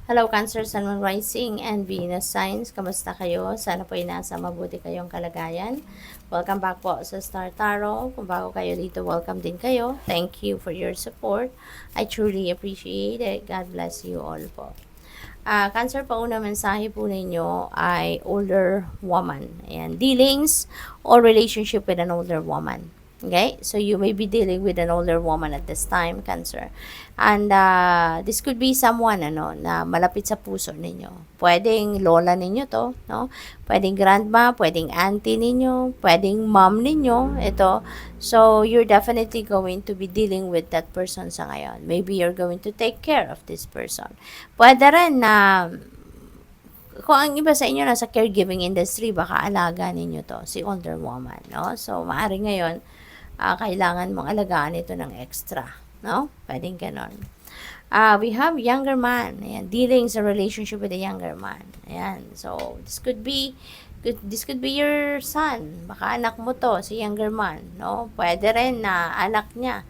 Hello, Cancer, Sun, Moon, Rising, and Venus Signs. Kamusta kayo? Sana po ay nasa mabuti kayong kalagayan. Welcome back po sa Star Tarot. Kung bago kayo dito, welcome din kayo. Thank you for your support. I truly appreciate it. God bless you all po. Cancer, pauna mensahe po ninyo ay older woman. Ayan, dealings or relationship with an older woman. Okay, so you may be dealing with an older woman at this time, Cancer. And this could be someone na malapit sa puso ninyo. Pwedeng lola ninyo to, no? Pwedeng grandma, pwedeng auntie ninyo, pwedeng mom ninyo, ito. So you're definitely going to be dealing with that person sa ngayon. Maybe you're going to take care of this person. Pwede rin na kung ang iba sa inyo nasa caregiving industry, baka alaga ninyo to, si older woman, no? So, maaari ngayon, kailangan mong alagaan ito ng extra, no? Pwedeng ganon. We have younger man. Ayan, dealing sa relationship with a younger man. Ayan, so this could be your son. Baka anak mo to, si younger man, no? Pwede rin na anak niya.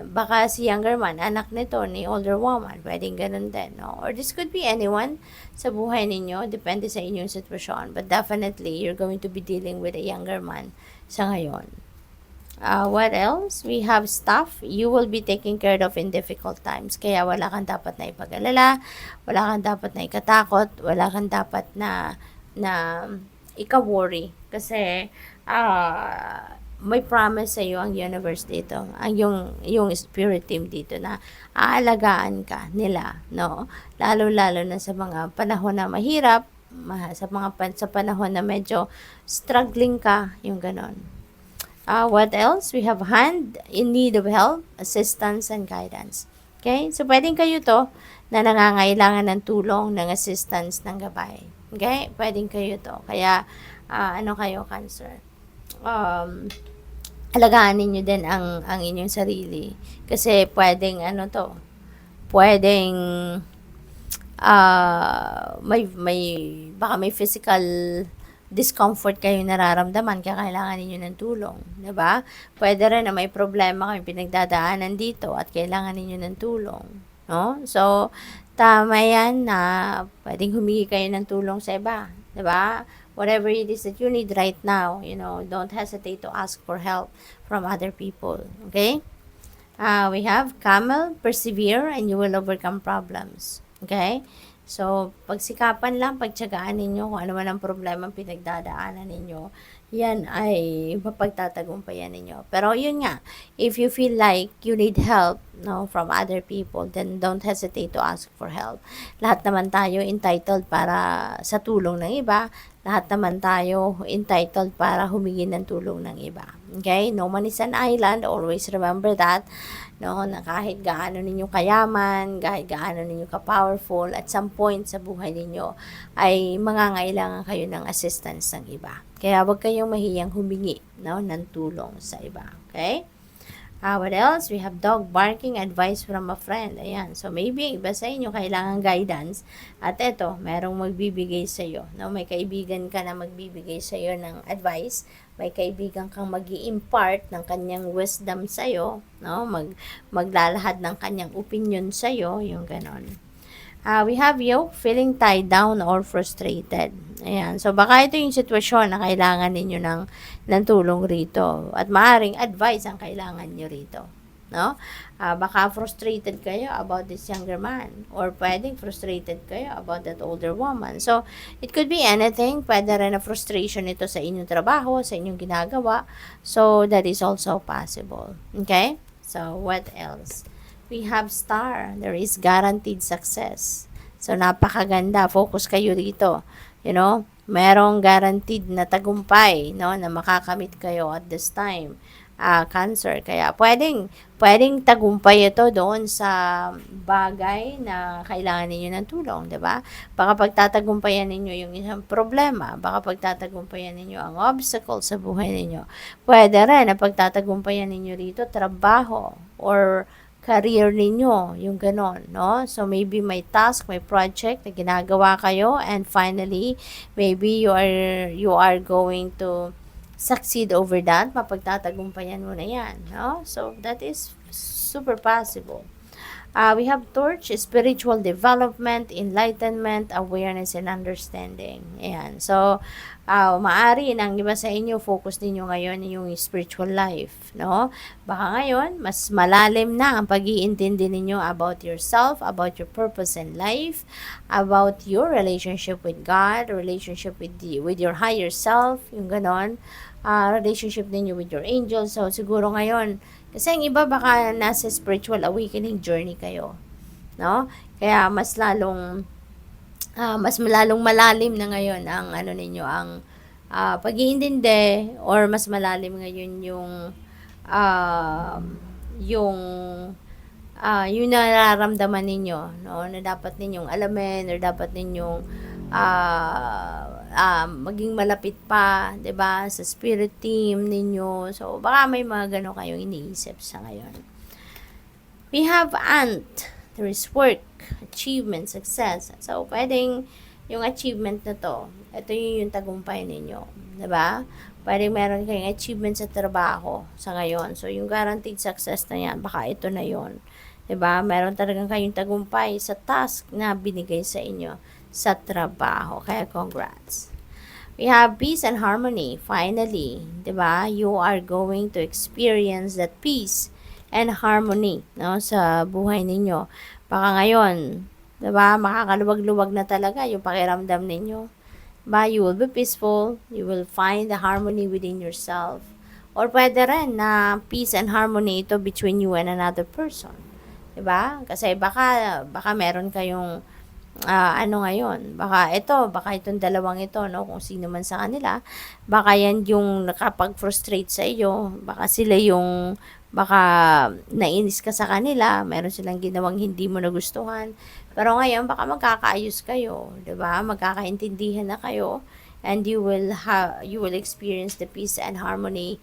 Baka si younger man, anak nito ni older woman. Pwedeng ganun din, no? Or this could be anyone sa buhay ninyo. Depende sa inyong sitwasyon. But definitely, you're going to be dealing with a younger man sa ngayon. What else? We have stuff you will be taken care of in difficult times. Kaya wala kang dapat na ipag-alala, wala kang dapat na ikatakot, wala kang dapat na ika-worry. Kasi may promise sa iyo ang universe dito, ang yung spirit team dito na aalagaan ka nila, no? Lalo-lalo na sa mga panahon na mahirap, sa panahon na medyo struggling ka, yung ganon. What else? We have hand in need of help, assistance, and guidance. Okay? So, pwedeng kayo to na nangangailangan ng tulong, ng assistance, ng gabay. Okay? Pwedeng kayo to. Kaya, kayo, Cancer? Alagaan ninyo din ang inyong sarili. Kasi, pwedeng, pwedeng, baka may physical discomfort kayo nararamdaman, kaya kailangan ninyo ng tulong, 'di ba? Pwede rin na may problema kayong pinagdadaanan dito at kailangan ninyo ng tulong, no? So, tama 'yan na pwedeng humingi kayo ng tulong sa iba, 'di ba? Whatever it is that you need right now, don't hesitate to ask for help from other people, okay? We have camel, persevere, and you will overcome problems. Okay? So, pagsikapan lang, pagtyagaan ninyo kung ano man ang problema pinagdadaanan ninyo, yan ay mapagtatagumpayan ninyo. Pero yun nga, if you feel like you need help from other people, then don't hesitate to ask for help. Lahat naman tayo entitled para sa tulong ng iba. Lahat naman tayo entitled para humingi ng tulong ng iba. Okay? No man is an island. Always remember that. No, na kahit gaano ninyo kayaman, kahit gaano ninyo ka-powerful, at some point sa buhay ninyo ay mangangailangan kayo ng assistance ng iba. Kaya huwag kayong mahiyang humingi ng tulong sa iba. Okay? What else? We have dog barking, advice from a friend. Ayan. So, maybe iba sa inyo kailangan guidance. At eto, merong magbibigay sa iyo. No? May kaibigan ka na magbibigay sa iyo ng advice. May kaibigan kang mag-i-impart ng kanyang wisdom sa iyo. No? Maglalahad ng kanyang opinion sa iyo. Yung ganon. We have you feeling tied down or frustrated. Ayan. So, baka ito yung sitwasyon na kailangan ninyo ng tulong rito. At maaaring advice ang kailangan nyo rito. No? Baka frustrated kayo about this younger man. Or pwedeng frustrated kayo about that older woman. So, it could be anything. Pwede rin na frustration ito sa inyong trabaho, sa inyong ginagawa. So, that is also possible. Okay? So, what else? We have star. There is guaranteed success. So, napakaganda. Focus kayo dito. Merong guaranteed na tagumpay, na makakamit kayo at this time. Cancer. Kaya, pwedeng tagumpay ito doon sa bagay na kailangan ninyo ng tulong, di ba? Baka pagtatagumpayan ninyo yung isang problema, baka pagtatagumpayan ninyo ang obstacle sa buhay ninyo. Pwede rin na pagtatagumpayan ninyo rito, trabaho, or career ninyo, yung ganon, no? So, maybe may task, may project na ginagawa kayo, and finally, maybe you are going to succeed over that, mapagtatagumpayan mo na yan, no? So, that is super possible. We have torch, spiritual development, enlightenment, awareness, and understanding. Ayan. So, maari ng iba sa inyo, focus ninyo ngayon yung spiritual life, no? Baka ngayon, mas malalim na ang pag-iintindi ninyo about yourself, about your purpose in life, about your relationship with God, relationship with your higher self, yung ganon, relationship ninyo with your angels. So, siguro ngayon, kasi ang iba baka nasa spiritual awakening journey kayo, no? Kaya mas malalong malalim na ngayon ang ano ninyo, ang pag-iintindi, or mas malalim ngayon yung yung nararamdaman ninyo, no? Na dapat ninyong alamin, or dapat ninyong maging malapit pa, 'di ba, sa spirit team ninyo. So, baka may mga gano'n kayong iniisip sa ngayon. We have ant. There is work, achievement, success. So, pwedeng yung achievement na to, ito yung tagumpay ninyo. 'Di ba? Pwedeng meron kayong achievement sa trabaho sa ngayon. So, yung guaranteed success na yan, baka ito na yon. 'Di ba? Meron talagang kayong tagumpay sa task na binigay sa inyo sa trabaho. Kaya congrats. We have peace and harmony. Finally, 'di ba? You are going to experience that peace and harmony, no, sa buhay ninyo. Baka ngayon, 'di ba, makakaluwag-luwag na talaga yung pakiramdam ninyo. Ba, you will be peaceful, you will find the harmony within yourself. Or pwede rin na peace and harmony ito between you and another person. 'Di ba? Kasi baka meron kayong ano ngayon, baka itong dalawang ito, no, kung sino man sa kanila, baka yan yung nakapag-frustrate sa iyo, baka sila yung, baka nainis ka sa kanila, meron silang ginawang hindi mo nagustuhan, pero ngayon, baka magkakaayos kayo, 'di ba? Magkakaintindihan na kayo, and you will experience the peace and harmony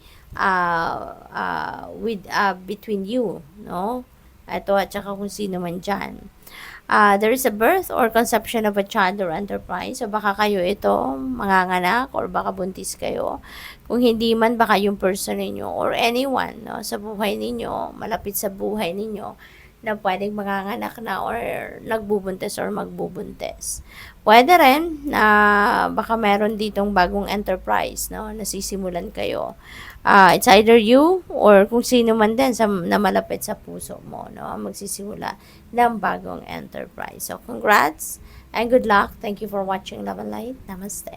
between you, no? Ito at saka kung sino man dyan. There is a birth or conception of a child or enterprise. So, baka kayo ito, manganganak, or baka buntis kayo. Kung hindi man, baka yung person ninyo, or anyone, no, sa buhay ninyo, malapit sa buhay ninyo, na pwedeng manganganak na, or nagbubuntis, or magbubuntis. Pwede rin na baka meron ditong bagong enterprise, no, nasisimulan kayo. It's either you or kung sino man din na malapit sa puso mo, no, magsisimula ng bagong enterprise. So, congrats and good luck. Thank you for watching Love and Light. Namaste.